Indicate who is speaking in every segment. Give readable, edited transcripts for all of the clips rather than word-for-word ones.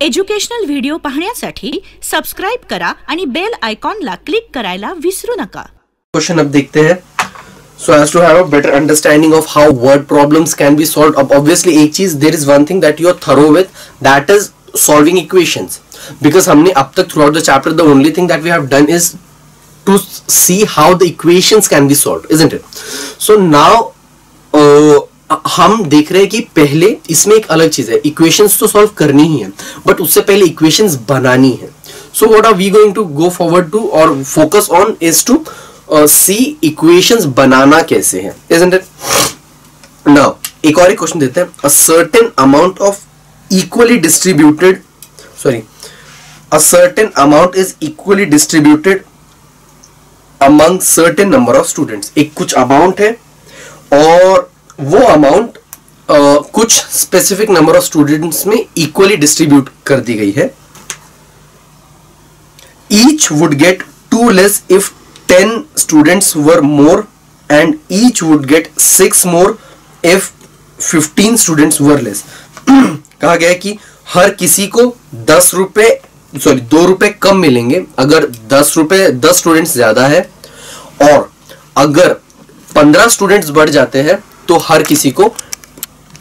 Speaker 1: Educational video पाहण्यासाठी subscribe करा आणि बेल आयकॉनला क्लिक करायला विसरू नका.
Speaker 2: क्वेश्चन अब देखते हैं. So as to have a better understanding of how word problems can be solved, obviously एक चीज, there is one thing that you are thorough with, that is solving equations. Because हमने अब तक throughout the chapter the only thing that we have done is to see how the equations can be solved, isn't it? So now हम देख रहे हैं कि पहले इसमें एक अलग चीज है, इक्वेशंस तो सॉल्व करनी ही है, बट उससे पहले इक्वेशंस बनानी है. So what are we going to go forward to और focus on is to see equations बनाना कैसे है, isn't it? नाउ एक और क्वेश्चन देते हैं. A certain amount of equally distributed a certain amount is equally distributed among certain number of students. एक कुछ अमाउंट है और वो अमाउंट कुछ स्पेसिफिक नंबर ऑफ स्टूडेंट्स में इक्वली डिस्ट्रीब्यूट कर दी गई है. Each would get 2 less if 10 students were more and each would gate 6 more if 15 students were less. कहा गया है कि हर किसी को 2 रुपए कम मिलेंगे अगर 10 स्टूडेंट्स ज्यादा है, और अगर 15 स्टूडेंट्स बढ़ जाते हैं तो हर किसी को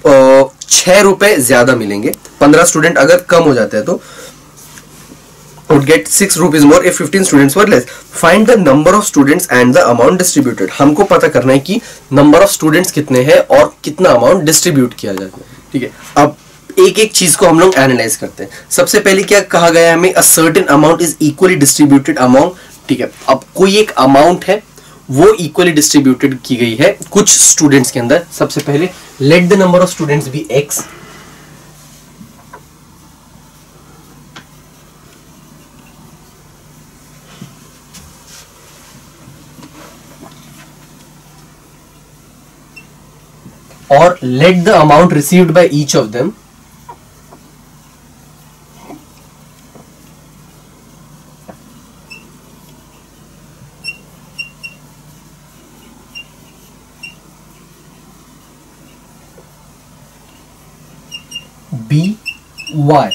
Speaker 2: 6 रुपए ज्यादा मिलेंगे. 15 स्टूडेंट अगर कम हो जाते हैं तो would get 6 rupees more if 15 students were less. Find the number of students and the amount distributed. हमको पता करना है कि नंबर ऑफ स्टूडेंट्स कितने हैं और कितना अमाउंट डिस्ट्रीब्यूट किया जाता है. ठीक है, अब एक एक चीज को हम लोग एनालाइज करते हैं. सबसे पहले क्या कहा गया है हमें, a certain amount is equally distributed among. ठीक है, अब कोई एक अमाउंट है वो इक्वली डिस्ट्रीब्यूटेड की गई है कुछ स्टूडेंट्स के अंदर. सबसे पहले let the number of students be x. और let the amount received by each of them be y.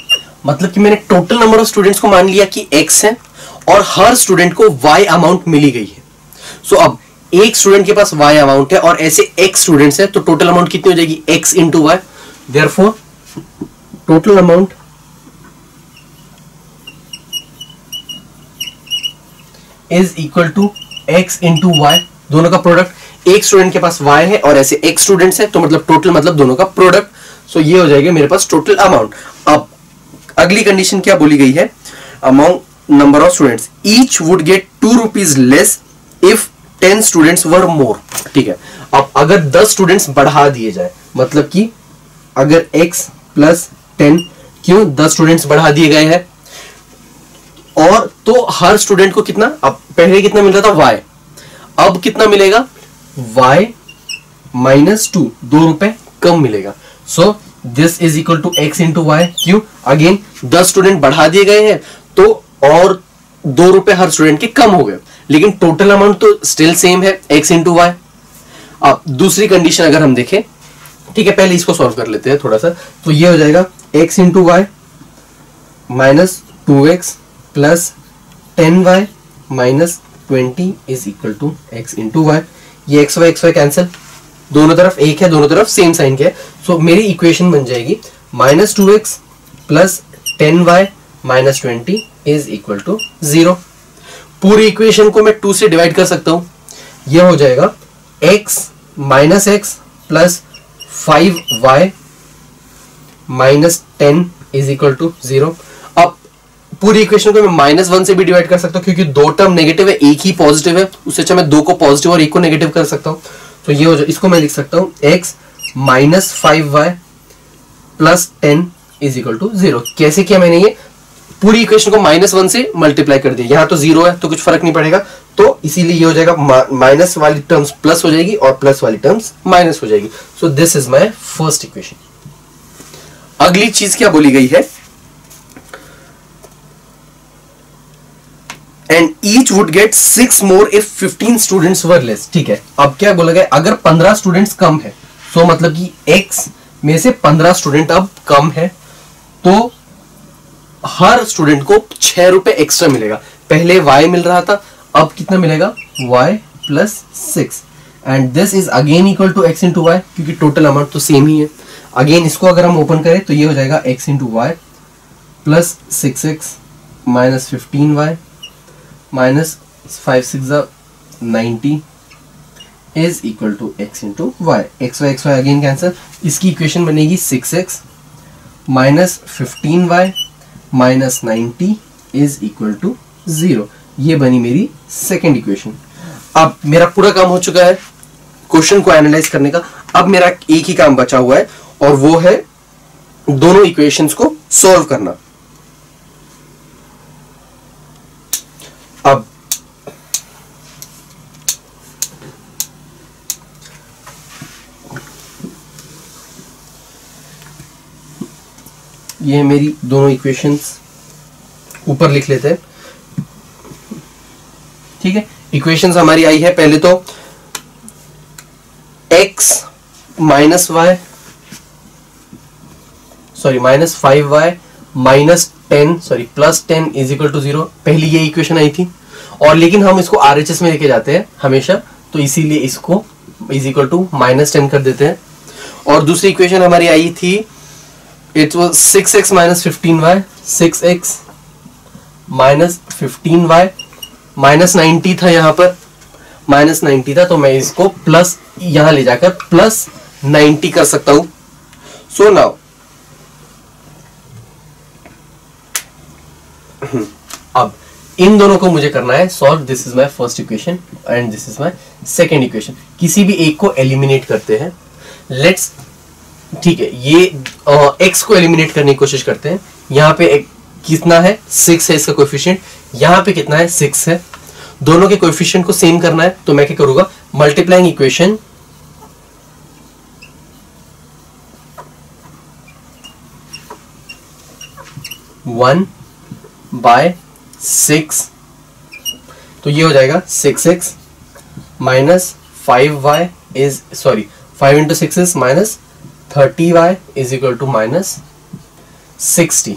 Speaker 2: मतलब कि मैंने टोटल नंबर ऑफ स्टूडेंट्स को मान लिया कि x है और हर स्टूडेंट को y अमाउंट मिली गई है. सो अब एक स्टूडेंट के पास y अमाउंट है और ऐसे x स्टूडेंट्स है, तो टोटल अमाउंट कितनी हो जाएगी, x into y. Therefore total amount is equal to x into y. दोनों का प्रोडक्ट, एक स्टूडेंट के पास y है और ऐसे x स्टूडेंट्स है, तो मतलब टोटल मतलब दोनों का प्रोडक्ट. सो ये हो जाएगा मेरे पास टोटल अमाउंट. अब अगली कंडीशन क्या बोली गई है, among number of students each would get 2 rupees less if 10 students were more. ठीक है, अब अगर 10 स्टूडेंट्स बढ़ा दिए जाए, मतलब कि अगर x प्लस 10, क्यों 10 स्टूडेंट्स बढ़ा दिए गए हैं, और तो हर स्टूडेंट को कितना, अब पहले कितना मिल रहा था y, अब कितना मिलेगा y माइनस 2, 2 रुपए कम मिलेगा. So this is equal to x into y. क्यों, अगेन 10 स्टूडेंट बढ़ा दिए गए हैं तो और 2 रुपए हर स्टूडेंट के कम हो गए, लेकिन टोटल अमाउंट तो स्टिल सेम है, x इंटू वाई. अब दूसरी कंडीशन अगर हम देखें, ठीक है, पहले इसको सॉल्व कर लेते हैं थोड़ा सा. तो ये हो जाएगा x into y minus 2x plus 10y minus 20 is equal to x into y. ये x y कैंसिल, दोनों तरफ एक है, दोनों तरफ सेम साइन के है. सो मेरी इक्वेशन बन जाएगी minus 2x plus 10y minus 20 is equal to 0. पूरी इक्वेशन को मैं 2 से डिवाइड कर सकता हूं. यह हो जाएगा x minus x plus 5y minus 10 is equal to 0. अब पूरी इक्वेशन को मैं -1 से भी डिवाइड कर सकता हूं, क्योंकि 2 टर्म नेगेटिव है, एक ही पॉजिटिव है. उससे अच्छा मैं 2 को पॉजिटिव और 1 को नेगेटिव कर सकता हूं. तो ये हो जाए, इसको मैं लिख सकता हूं x minus 5y plus 10 is equal to 0. कैसे किया मैंने, ये पूरी इक्वेशन को -1 से मल्टीप्लाई कर दिया. यहां तो 0 है तो कुछ फर्क नहीं पड़ेगा, तो इसीलिए ये हो जाएगा माइनस वाली टर्म्स प्लस हो जाएगी और प्लस वाली टर्म्स माइनस हो जाएगी. सो this is my first equation. अगली चीज क्या बोली गई है, and each would gate 6 more if 15 students were less. ठीक है, अब क्या बोला गया, अगर 15 स्टूडेंट्स कम है, सो मतलब कि x में से 15 स्टूडेंट अब कम है, तो हर स्टूडेंट को 6 रुपए एक्स्ट्रा मिलेगा। पहले y मिल रहा था, अब कितना मिलेगा, y plus 6 and this is again equal to x into y, क्योंकि टोटल अमाउंट तो सेम ही है। अगेन इसको अगर हम ओपन करें तो ये हो जाएगा x into y plus 6x minus 15y minus 5 6 90 is equal to x into y. X y again cancel, इसकी इक्वेशन बनेगी 6x minus 15y minus 90 is equal to 0। ये बनी मेरी सेकेंड इक्वेशन। अब मेरा पूरा काम हो चुका है क्वेश्चन को एनालाइज करने का। अब मेरा एक ही काम बचा हुआ है और वो है दोनों इक्वेशंस को सॉल्व करना। अब ये मेरी दोनों इक्वेशंस ऊपर लिख लेते हैं, ठीक है। इक्वेशंस हमारी आई है, पहले तो x minus y sorry minus 5y minus 10 sorry plus 10 is equal to 0। पहली ये इक्वेशन आई थी और लेकिन हम इसको RHS में लेके जाते हैं हमेशा, तो इसीलिए इसको इज इक्वल टू माइनस 10 कर देते हैं। और दूसरी इक्वेशन हमारी आई थी, it was 6x minus 15y, 6x minus 15y minus 90 था, यहाँ पर माइनस 90 था तो मैं इसको प्लस यहां ले जाकर प्लस 90 कर सकता हूं। सो नाउ अब इन दोनों को मुझे करना है solve. This is my first equation and this is my second equation. किसी भी एक को एलिमिनेट करते हैं, लेट्स, ठीक है, ये x को एलिमिनेट करने की कोशिश करते हैं। यहाँ पे कितना है, 6 है इसका कोएफिशिएंट, यहाँ पे कितना है, 6 है। दोनों के कोएफिशिएंट को सेम करना है तो मैं क्या करूंगा, मल्टीप्लाइंग इक्वेशन वन बाय 6, तो ये हो जाएगा 6x minus 5y is sorry 5 into 6 is minus 30y is equal to minus 60।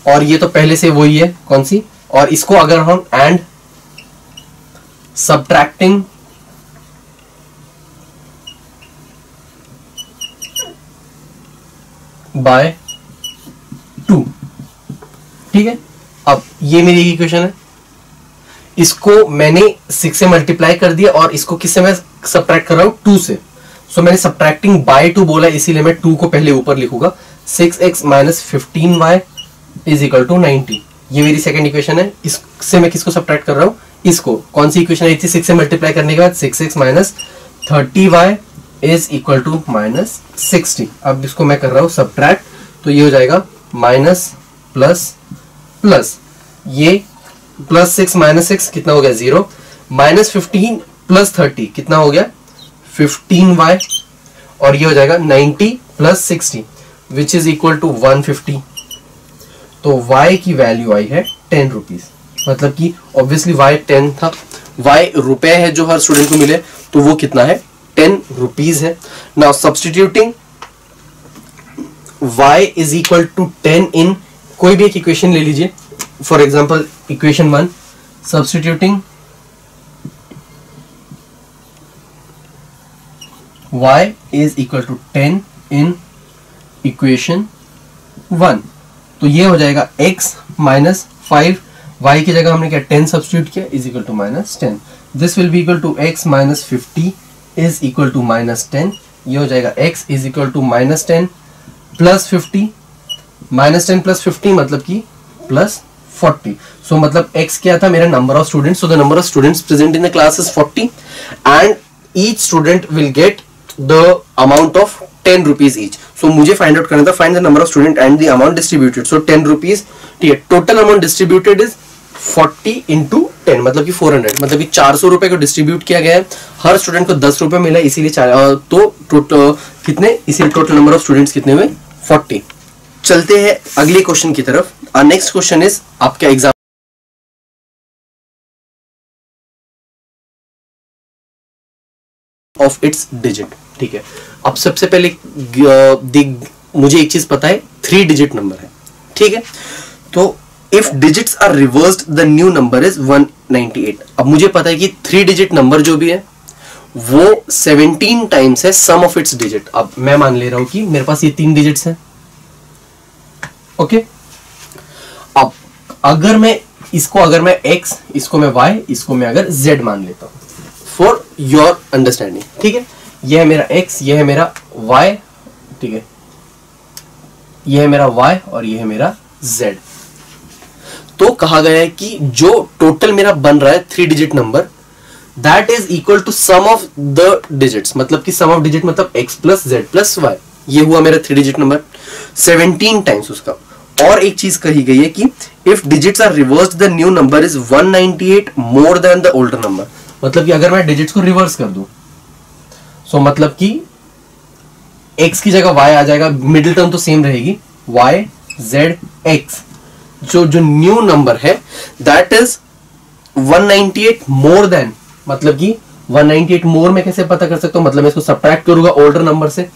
Speaker 2: और ये तो पहले से वही है, कौन सी, और इसको अगर हम एंड सब्ट्रैक्टिंग बाय 2, ठीक है। अब ये मेरी इक्वेशन है, इसको मैंने 6 से मल्टीप्लाई कर दिया और इसको किससे मैं सब्ट्रैक्ट कर रहा हूं, 2 से। सो मैंने सब्ट्रैक्टिंग बाय 2 बोला, इसीलिए मैं 2 को पहले ऊपर लिखूंगा। 6x minus 15y is equal to 90। ये मेरी सेकंड इक्वेशन है। इससे मैं किसको सब्ट्रैक्ट कर रहा हूँ, इसको। कौन सी इक्वेशन आई थी, 6 से मल्टीप्लाई करने के बाद 6x minus 30y is equal to minus 60। अब इसको मैं कर रहा हूँ सब्ट्रैक्ट, तो ये हो जाएगा माइनस प्लस प्लस, ये प्लस 6 माइनस 6 कितना हो गया, 0, माइनस 15 प्लस 30 कितना हो गया, 15y, और ये हो जाएगा 90 plus 60 which is equal to 150। तो y की वैल्यू आई है 10 रुपीज, मतलब कि ऑब्वियसली y 10 था, y रुपए है जो हर स्टूडेंट को मिले, तो वो कितना है, 10 रुपीज है। Now substituting y is equal to 10 in कोई भी एक इक्वेशन ले लीजिए, for example equation 1, substituting y is equal to 10 in equation 1, तो ये हो जाएगा x माइनस 5, y की जगह हमने क्या 10 सब्स्टिट्यूट किया, is equal to minus 10। This will be equal to x minus 50 is equal to minus 10। ये हो जाएगा x is equal to minus 10 plus 50, minus 10 plus 50 मतलब कि प्लस 40। सो मतलब x क्या था, मेरा number of students. So the number of students present in the class is 40 and each student will get the amount of 10 rupees each. So मुझे find out करना था, find the number of student and the amount distributed. So 10 rupees, ठीक है। Total amount distributed is 40 into 10 मतलब कि 400, मतलब कि 400 रुपए को डिस्ट्रीब्यूट किया गया है। हर स्टूडेंट को 10 रुपए मिला, इसीलिए तो टोटल कितने, इसीलिए टोटल नंबर ऑफ स्टूडेंट्स कितने हुए, 40। चलते हैं अगले क्वेश्चन की तरफ। नेक्स्ट क्वेश्चन इज आपका एग्जाम ऑफ इट्स डिजिट, ठीक है। अब सबसे पहले मुझे एक चीज पता है, 3 डिजिट नंबर है, ठीक है। तो if digits are reversed the new number is 198। अब मुझे पता है कि 3 डिजिट नंबर जो भी है वो 17 टाइम्स है सम ऑफ इट्स डिजिट। अब मैं मान ले रहा हूं कि मेरे पास ये 3 डिजिट्स हैं, ओके। अब अगर मैं x, इसको मैं y, इसको मैं अगर z मान लेता हूं फॉर योर अंडरस्टैंडिंग, ठीक है। यह है मेरा x, यह है मेरा y, ठीक है, यह है मेरा y और यह है मेरा z। तो कहा गया है कि जो टोटल मेरा बन रहा है 3 digit number, that is equal to sum of the digits, मतलब कि सम ऑफ डिजिट मतलब x plus z plus y। ये हुआ मेरा 3 डिजिट नंबर 17 टाइम्स उसका। और एक चीज कही गई है कि if digits are reversed the new number is 198 more than the older number. मतलब कि अगर मैं डिजिट्स को रिवर्स कर दूं, सो मतलब कि x की जगह y आ जाएगा, मिडिल टर्म तो सेम रहेगी, y z x। जो न्यू नंबर है दैट इज 198 मोर देन, मतलब कि 198 मोर में कैसे पता कर सकता हूं, मतलब मैं इसको सब्ट्रैक्ट करूंगा ओल्डर नंबर से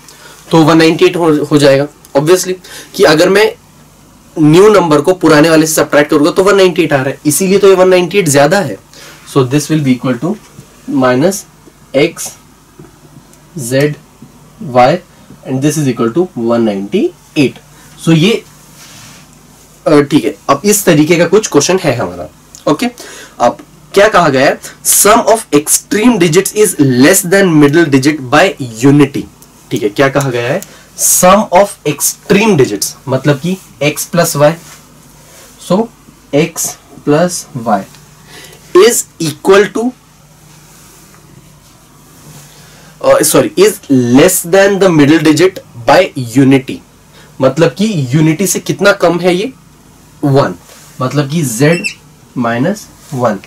Speaker 2: तो 198 हो जाएगा ऑब्वियसली। कि अगर मैं न्यू नंबर को पुराने वाले से सब्ट्रैक्ट करूंगा तो 198 आ रहा है, इसीलिए तो ये 198 ज्यादा है। So this will be equal to minus x z y and this is equal to 198। So ये ठीक है। अब इस तरीके का कुछ क्वेश्चन है हमारा, ओके। अब क्या कहा गया है, sum of extreme digits is less than middle digit by unity. ठीक है, क्या कहा गया है, सम ऑफ एक्सट्रीम डिजिट्स मतलब कि x plus y, so x plus y is equal to is less than the middle digit by unity. मतलब कि यूनिटी से कितना कम है ये 1, मतलब कि z माइनस 1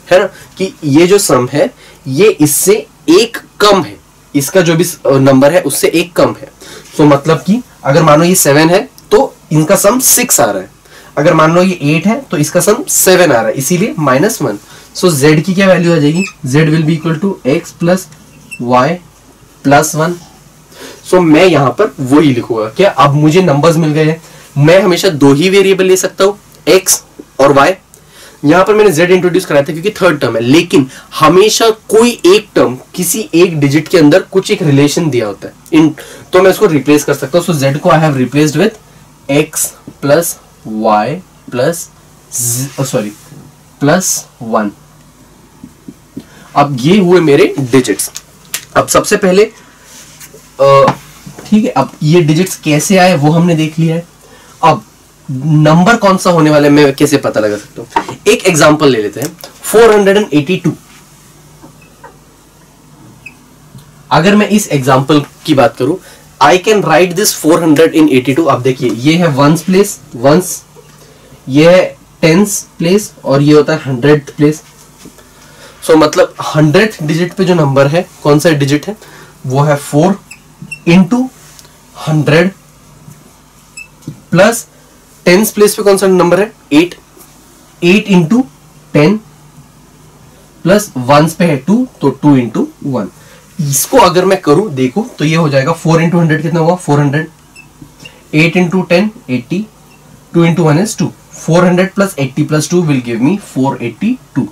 Speaker 2: है ना, कि ये जो सम है ये इससे एक कम है, इसका जो भी नंबर है उससे एक कम है। तो मतलब कि अगर मान लो ये 7 है तो इनका सम 6 आ रहा है, अगर मान लो ये 8 है तो इसका सम 7 आ रहा है, इसीलिए -1। सो z की क्या वैल्यू आ जाएगी, z will be equal to x plus y plus 1। So मैं यहां पर वही लिखूंगा, क्या अब मुझे नंबर्स मिल गए हैं, मैं हमेशा 2 ही वेरिएबल ले सकता हूं x और y। यहां पर मैंने z इंट्रोड्यूस कराया था क्योंकि थर्ड टर्म है, लेकिन हमेशा कोई एक टर्म किसी एक डिजिट के अंदर कुछ एक रिलेशन दिया होता है तो मैं इसको रिप्लेस कर सकता हूं। सो z को I have replaced with x plus y plus plus 1। अब ये हुए मेरे डिजिट्स। अब सबसे पहले ठीक है, अब ये डिजिट्स कैसे आए वो हमने देख लिया है। अब नंबर कौन सा होने वाला है मैं कैसे पता लगा सकता हूं, एक एग्जांपल ले लेते हैं 482। अगर मैं इस एग्जांपल की बात करूं, आई कैन राइट दिस 482। आप देखिए ये है वंस प्लेस, वंस, ये है टेंस प्लेस और ये होता है 100th प्लेस। सो मतलब 100th डिजिट पे जो नंबर है, कौन सा डिजिट है, वो है 4 इंटू 100 प्लस टेंस प्लेस पे कौन सा नंबर है 8 इंटू 10 प्लस वंस पे है 2 तो 2 इंटू 1। इसको अगर मैं करूं देखो तो ये हो जाएगा 4 इंटू 100 कितना हुआ 400, 8 into 10 80, 2 into 1 is 2। 400 plus 80 plus 2 will give me 482।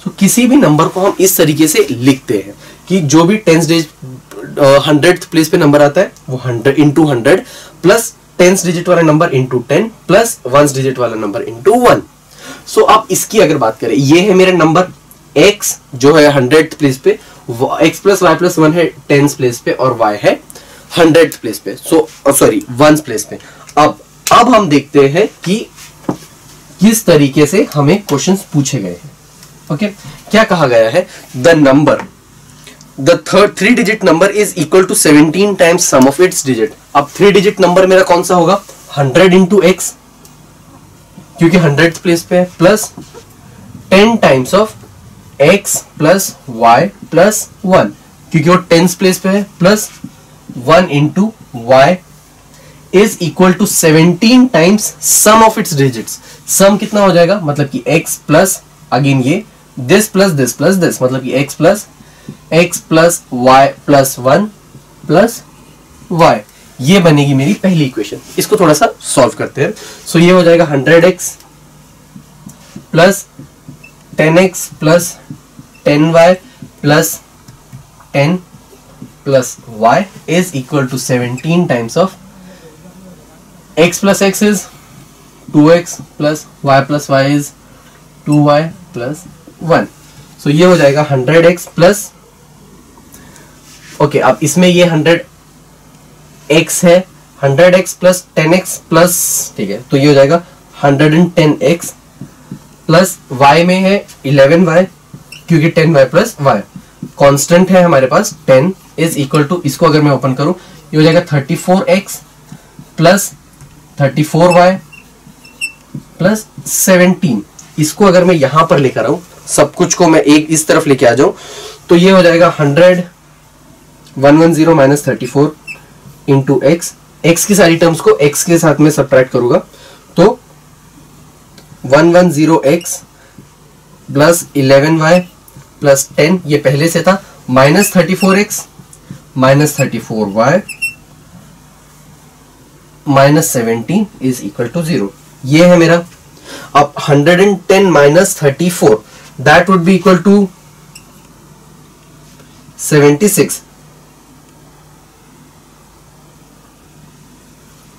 Speaker 2: तो किसी भी नंबर को हम इस तरीके से लिखते हैं कि जो भी 100th प्लेस पे नंबर आता है वो 100 इंटू 100 प्लस 10th डिजिट वाला number into 10 plus 1st digit वाला नंबर इंटू 1। सो अब इसकी अगर बात करें, ये है मेरा नंबर x जो है 100th प्लेस पे, x प्लस वाई प्लस 1 है 10th प्लेस पे और y है 100th प्लेस पे, सो सॉरी 1st प्लेस पे। अब हम देखते हैं कि किस तरीके से हमें क्वेश्चंस पूछे गए हैं। ओके, क्या कहा गया है, the number the 3 digit number is equal to 17 times sum of its digit. अब 3 डिजिट नंबर मेरा कौन सा होगा 100 इंटू x क्योंकि 100th प्लेस पे है, plus 10 times of x plus y plus 1 क्योंकि वो 10th प्लेस पे है, plus 1 into y is equal to 17 times sum of its digits. Sum कितना हो जाएगा, मतलब कि x प्लस अगेन ये this plus this plus this, मतलब कि x plus y plus 1 plus y, ये बनेगी मेरी पहली इक्वेशन। इसको थोड़ा सा सॉल्व करते हैं। सो ये हो जाएगा 100x plus 10x plus 10y plus 10 plus y is equal to 17 times of x plus x is 2x plus y is 2y plus 1। So ये हो जाएगा 100x प्लस, ओके अब इसमें ये 100x है, 100x प्लस 10x प्लस, ठीक है, तो ये हो जाएगा 110x प्लस y में है 11y क्योंकि 10y प्लस y कांस्टेंट है हमारे पास 10 इज इक्वल टू, इसको अगर मैं ओपन करूं ये हो जाएगा 34x प्लस 34y प्लस 17। इसको अगर मैं यहां पर लेकर आऊं, सब कुछ को मैं एक इस तरफ लेके आ जाऊं, तो ये हो जाएगा 110 माइनस 34 इंटू एक्स, एक्स की सारी टर्म्स को x के साथ में सब्ट्रैक्ट करूंगा तो 110x प्लस 11y प्लस 10 ये पहले से था, minus 34x minus 34y minus 17 is equal to 0। ये है मेरा। अब 110 minus 34 that would be equal to 76।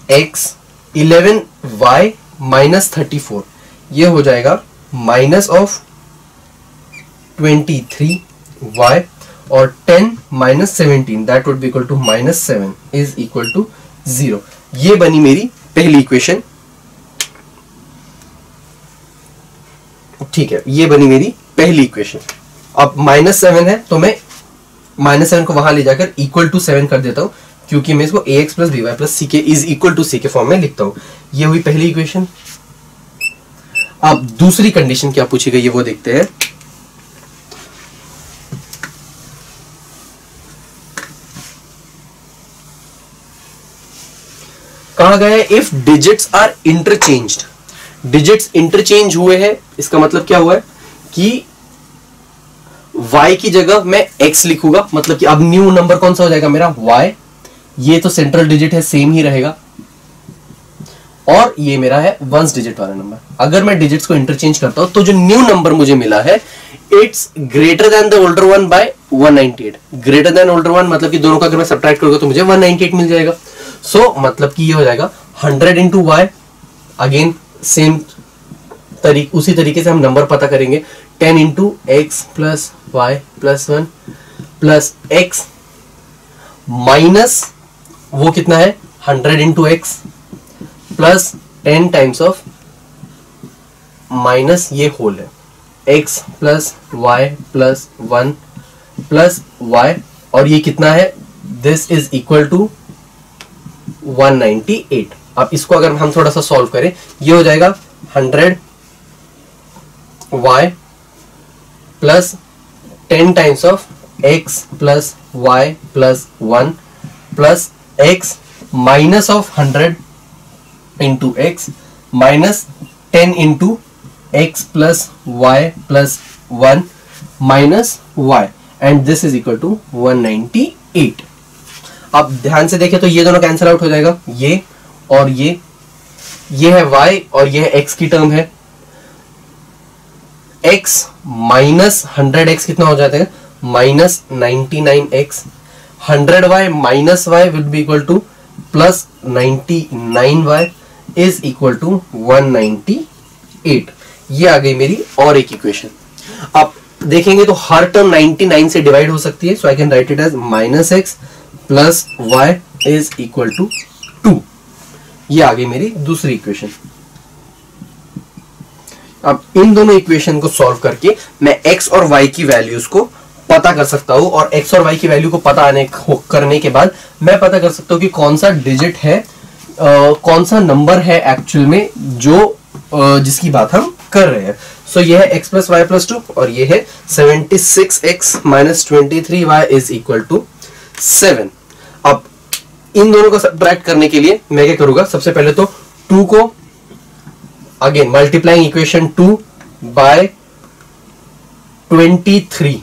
Speaker 2: x 11y minus 34 ये हो जाएगा माइनस ऑफ 23y और 10 minus 17 that would be equal to minus 7 is equal to 0। ये बनी मेरी पहली इक्वेशन। ठीक है, ये बनी मेरी पहली इक्वेशन। अब -7 है तो मैं -7 को वहां ले जाकर इक्वल टू 7 कर देता हूं क्योंकि मैं इसको ax plus by plus ck is equal to c के फॉर्म में लिखता हूं। ये हुई पहली इक्वेशन। अब दूसरी कंडीशन क्या पूछी गई है वो देखते हैं। कहा गया है if digits are interchanged, digits interchange हुए हैं, इसका मतलब क्या हुआ है कि y की जगह मैं x लिखूंगा, मतलब कि अब न्यू नंबर कौन सा हो जाएगा मेरा y, ये तो सेंट्रल डिजिट है सेम ही रहेगा, और ये मेरा है वंस डिजिट वाला नंबर। अगर मैं डिजिट्स को इंटरचेंज करता हूं तो जो न्यू नंबर मुझे मिला है it's greater than the older one by 198। Greater than older one मतलब कि दोनों का अगर मैं सब्ट्रैक्ट करूंगा तो मुझे 198 मिल जाएगा। सो मतलब कि ये हो जाएगा 100 इंटू वाई, अगेन सेम उसी तरीके से हम नंबर पता करेंगे, 10 into x plus y plus 1 plus x minus वो कितना है 100 into x plus 10 times of minus ये होल है x plus y plus 1 plus y, और ये कितना है, दिस इज इक्वल टू 198। अब इसको अगर हम थोड़ा सा सॉल्व करें, ये हो जाएगा 100 y plus 10 times of x plus y plus 1 plus x minus of 100 into x minus 10 into x plus y plus 1 minus y, and this is equal to 198। अब ध्यान से देखें तो ये दोनों कैंसिल आउट हो जाएगा, ये और ये है y और ये है x की टर्म है, x माइनस 100x कितना हो जाता है minus 99x, 100y minus y will be equal to plus 99y is equal to 198। ये आ गई मेरी और एक इक्वेशन। अब देखेंगे तो हर टर्म 99 से डिवाइड हो सकती है, so I can write it as minus x plus y is equal to 2। ये आ गई मेरी दूसरी इक्वेशन। अब इन दोनों इक्वेशन को सॉल्व करके मैं x और y की वैल्यूज को पता कर सकता हूं, और x और y की वैल्यू को पता करने के बाद मैं पता कर सकता हूं कि कौन सा डिजिट है, कौन सा नंबर है एक्चुअल में जो जिसकी बात हम कर रहे हैं। सो ये है x प्लस वाई प्लस 2 और ये है 76x minus 23y is equal to 7। अब इन दोनों को सब्ट्रैक्ट करने के लिए मैं क्या करूंगा, सबसे पहले तो 2 को अगेन मल्टीप्लाइंग इक्वेशन 2 बाय 23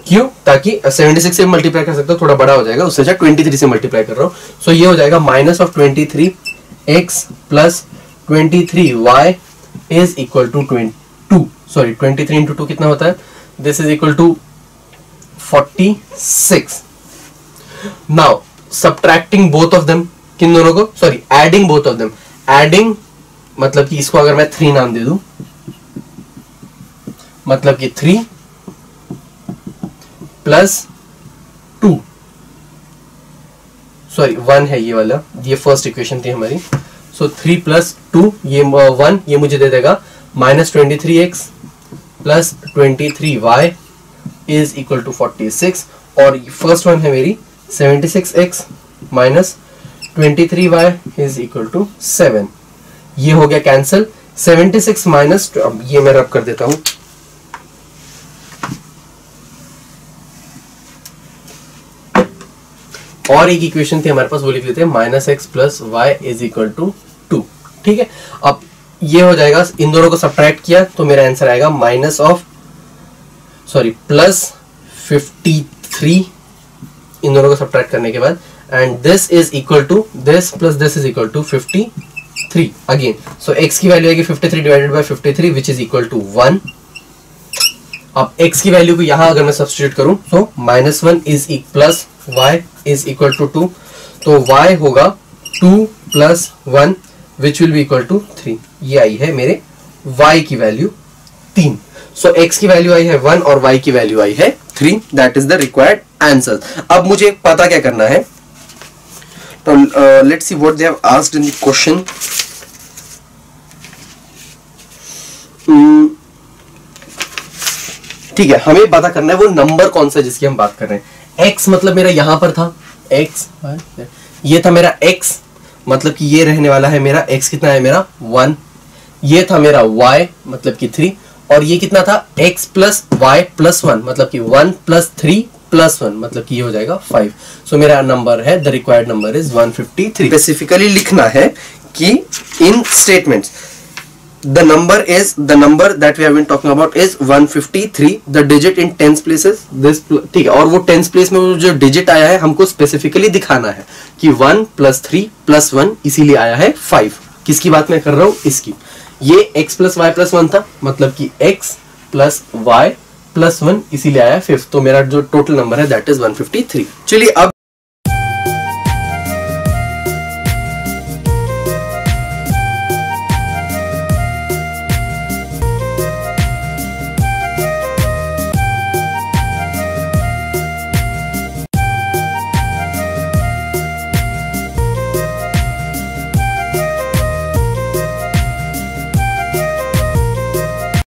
Speaker 2: क्यों? ताकि 76 से मल्टीप्लाई कर सकता हूं, थोड़ा बड़ा हो जाएगा, उससे अच्छा 23 से मल्टीप्लाई कर रहा हूं। सो ये हो जाएगा minus of 23x plus 23y is equal to 2, sorry 23 into 2 कितना होता है? This is equal to 46। Now subtracting both of them, किन दोनों को? Sorry adding both of them. Adding मतलब कि इसको अगर मैं 3 नाम दे दूं, मतलब कि 3 प्लस 2, सॉरी 1 है ये वाला, ये फर्स्ट इक्वेशन थी हमारी। सो 3 प्लस 2 ये 1, ये मुझे दे देगा minus 23x plus 23y is equal to 46, और फर्स्ट वन है मेरी 76x minus 23y is equal to 7। ये हो गया कैंसिल। 76 माइनस, अब ये मैं रब कर देता हूं, और एक इक्वेशन थी हमारे पास, वो लिख लेते हैं minus x plus y is equal to 2। ठीक है, अब ये हो जाएगा, इन दोनों को सब्ट्रैक्ट किया तो मेरा आंसर आएगा माइनस ऑफ सॉरी प्लस 53 इन दोनों को सब्ट्रैक्ट करने के बाद, and this is equal to this plus this is equal to 53 again. So x की वैल्यू आएगी 53 divided by 53 which is equal to 1। अब x की वैल्यू को यहां अगर मैं सब्स्टिट्यूट करूं तो -1 is plus y is equal to 2, तो y होगा 2 plus 1 which will be equal to 3। ये आई है मेरे y की वैल्यू 3। सो x की वैल्यू आई है 1 और y की वैल्यू आई है 3। That is the required answer. अब मुझे पता क्या करना है, तो let's see what they have asked in the question. ठीक है, हमें पता करना है वो नंबर कौन सा है जिसकी हम बात कर रहे हैं। x मतलब मेरा यहां पर था, x ये था मेरा x, मतलब कि ये रहने वाला है मेरा x कितना है मेरा 1। ये था मेरा y मतलब कि 3, और ये कितना था x प्लस y प्लस 1 मतलब कि 1 प्लस 3 प्लस 1 मतलब कि ये हो जाएगा 5। सो मेरा नंबर है, the required number is 153। Specifically लिखना है कि इन statements the number that we have been talking about is 153, the digit in tens places this, ठीक है, और वो tens place में वो जो digit आया है हमको स्पेसिफिकली दिखाना है कि 1 प्लस 3 प्लस 1 इसीलिए आया है 5। किसकी बात मैं कर रहा हूं? इसकी। ये x प्लस वाई प्लस 1 था, मतलब कि x प्लस वाई प्लस 1 इसीलिए आया 5। तो मेरा जो टोटल नंबर है दैट इज 153। चलिए अब